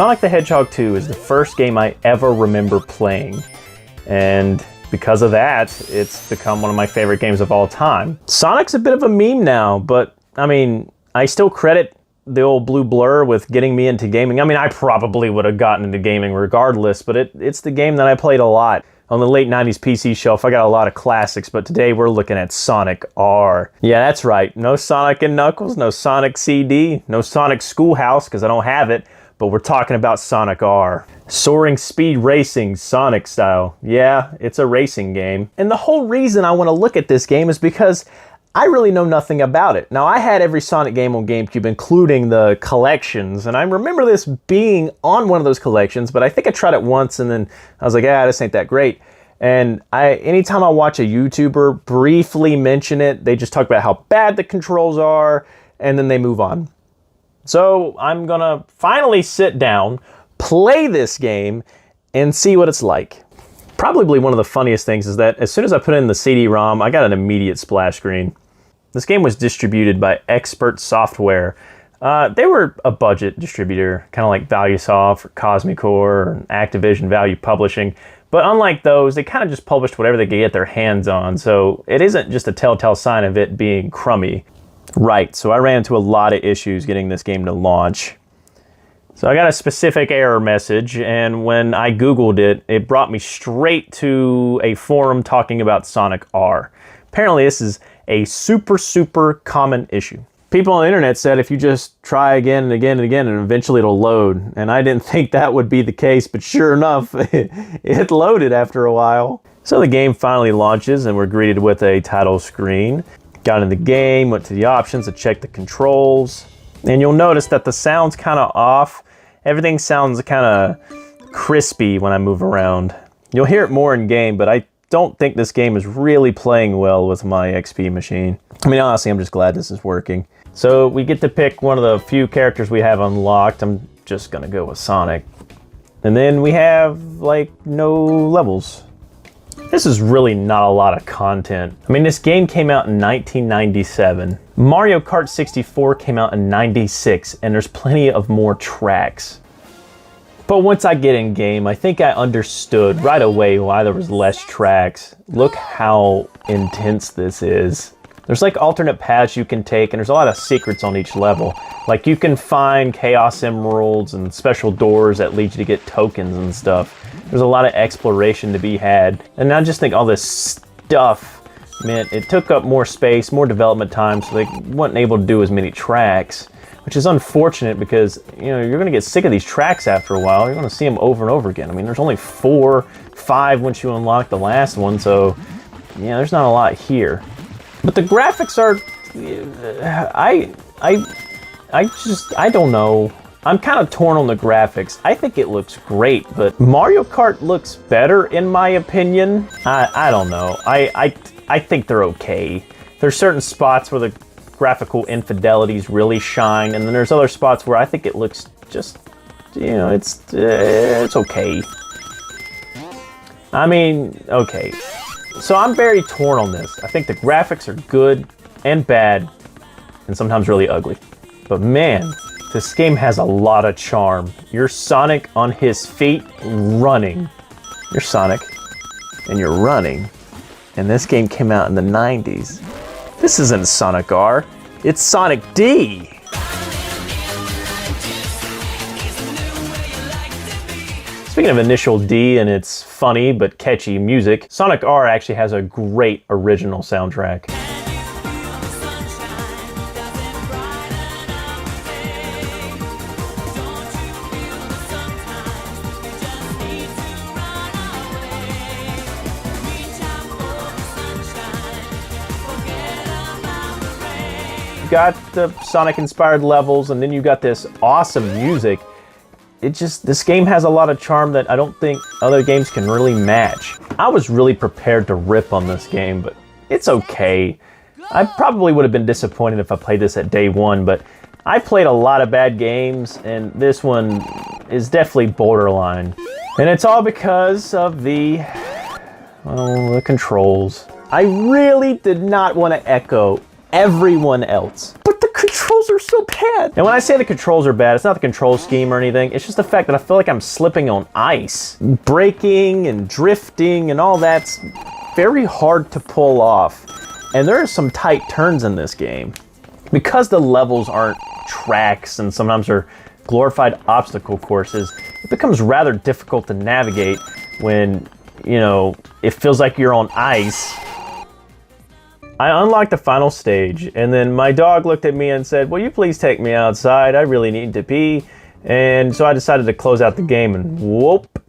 Sonic the Hedgehog 2 is the first game I ever remember playing, and because of that, it's become one of my favorite games of all time. Sonic's a bit of a meme now, but I mean, I still credit the old Blue Blur with getting me into gaming. I mean, I probably would have gotten into gaming regardless, but it's the game that I played a lot. On the late 90s PC shelf, I got a lot of classics, but today we're looking at Sonic R. Yeah, that's right. No Sonic and Knuckles, no Sonic CD, no Sonic Schoolhouse, because I don't have it, but we're talking about Sonic R. Soaring speed racing, Sonic style. Yeah, it's a racing game. And the whole reason I want to look at this game is because I really know nothing about it. Now, I had every Sonic game on GameCube, including the collections, and I remember this being on one of those collections, but I think I tried it once and then I was like, this ain't that great. And anytime I watch a YouTuber briefly mention it, they just talk about how bad the controls are, and then they move on. So I'm gonna finally sit down, play this game, and see what it's like. Probably one of the funniest things is that as soon as I put in the CD-ROM, I got an immediate splash screen. This game was distributed by Expert Software. They were a budget distributor, kind of like ValueSoft or Cosmicore or Activision Value Publishing. But unlike those, they kind of just published whatever they could get their hands on. So it isn't just a telltale sign of it being crummy. Right, so I ran into a lot of issues getting this game to launch. So I got a specific error message, and when I Googled it, it brought me straight to a forum talking about Sonic R. Apparently this is a super common issue. People on the internet said if you just try again and again and again, and eventually it'll load. And I didn't think that would be the case, but sure enough, it loaded after a while. So the game finally launches and we're greeted with a title screen. Got in the game, went to the options to check the controls. And you'll notice that the sound's kind of off. Everything sounds kind of crispy when I move around. You'll hear it more in game, but I don't think this game is really playing well with my XP machine. I mean, honestly, I'm just glad this is working. So we get to pick one of the few characters we have unlocked. I'm just gonna go with Sonic. And then we have, like, no levels. This is really not a lot of content. I mean, this game came out in 1997. Mario Kart 64 came out in 96, and there's plenty of more tracks. But once I get in game, I think I understood right away why there was less tracks. Look how intense this is. There's like alternate paths you can take, and there's a lot of secrets on each level. Like you can find Chaos Emeralds and special doors that lead you to get tokens and stuff. There's a lot of exploration to be had. And I just think all this stuff meant it took up more space, more development time, so they weren't able to do as many tracks. Which is unfortunate because, you know, you're going to get sick of these tracks after a while. You're going to see them over and over again. I mean, there's only 4, 5 once you unlock the last one, so, yeah, there's not a lot here. But the graphics are, I don't know. I'm kind of torn on the graphics. I think it looks great, but Mario Kart looks better in my opinion. I don't know. I think they're okay. There's certain spots where the graphical infidelities really shine, and then there's other spots where I think it looks just, you know, it's okay. I mean, okay. So I'm very torn on this. I think the graphics are good and bad, and sometimes really ugly. But man, this game has a lot of charm. You're Sonic on his feet running. You're Sonic, and you're running. And this game came out in the 90s. This isn't Sonic R, it's Sonic D! Speaking of Initial D and its funny but catchy music, Sonic R actually has a great original soundtrack. Got the Sonic-inspired levels, and then you got this awesome music. This game has a lot of charm that I don't think other games can really match. I was really prepared to rip on this game, but it's okay. I probably would have been disappointed if I played this at day one, but I played a lot of bad games, and this one is definitely borderline. And it's all because of the controls. I really did not want to echo everyone else, but the controls are so bad. And when I say the controls are bad, it's not the control scheme or anything. It's just the fact that I feel like I'm slipping on ice. Braking and drifting and all that's very hard to pull off. And there are some tight turns in this game. Because the levels aren't tracks and sometimes they're glorified obstacle courses, it becomes rather difficult to navigate when, you know, it feels like you're on ice. I unlocked the final stage, and then my dog looked at me and said, "Will you please take me outside? I really need to pee." And so I decided to close out the game, and whoop,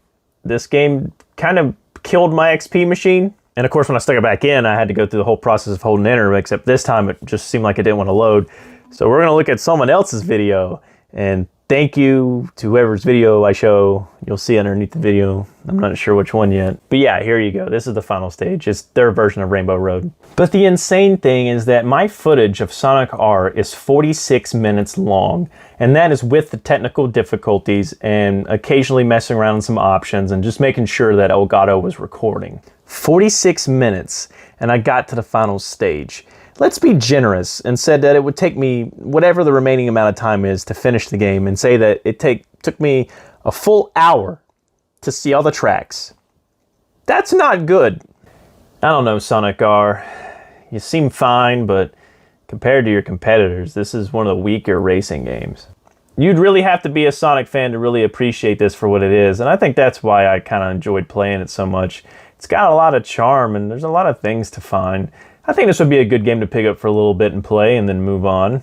this game kind of killed my XP machine. And of course, when I stuck it back in, I had to go through the whole process of holding enter, except this time it just seemed like it didn't want to load. So we're gonna look at someone else's video, and thank you to whoever's video I show. You'll see underneath the video. I'm not sure which one yet. But yeah, here you go. This is the final stage. It's their version of Rainbow Road. But the insane thing is that my footage of Sonic R is 46 minutes long. And that is with the technical difficulties and occasionally messing around with some options and just making sure that Elgato was recording. 46 minutes, and I got to the final stage. Let's be generous and said that it would take me whatever the remaining amount of time is to finish the game and say that it took me a full hour to see all the tracks. That's not good. I don't know, Sonic R. You seem fine, but compared to your competitors, this is one of the weaker racing games. You'd really have to be a Sonic fan to really appreciate this for what it is, and I think that's why I kind of enjoyed playing it so much. It's got a lot of charm, and there's a lot of things to find. I think this would be a good game to pick up for a little bit and play and then move on.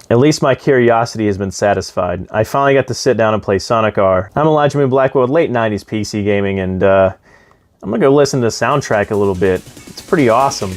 At least my curiosity has been satisfied. I finally got to sit down and play Sonic R. I'm Elijah Moon Blackwell with late 90s PC gaming, and I'm gonna go listen to the soundtrack a little bit. It's pretty awesome.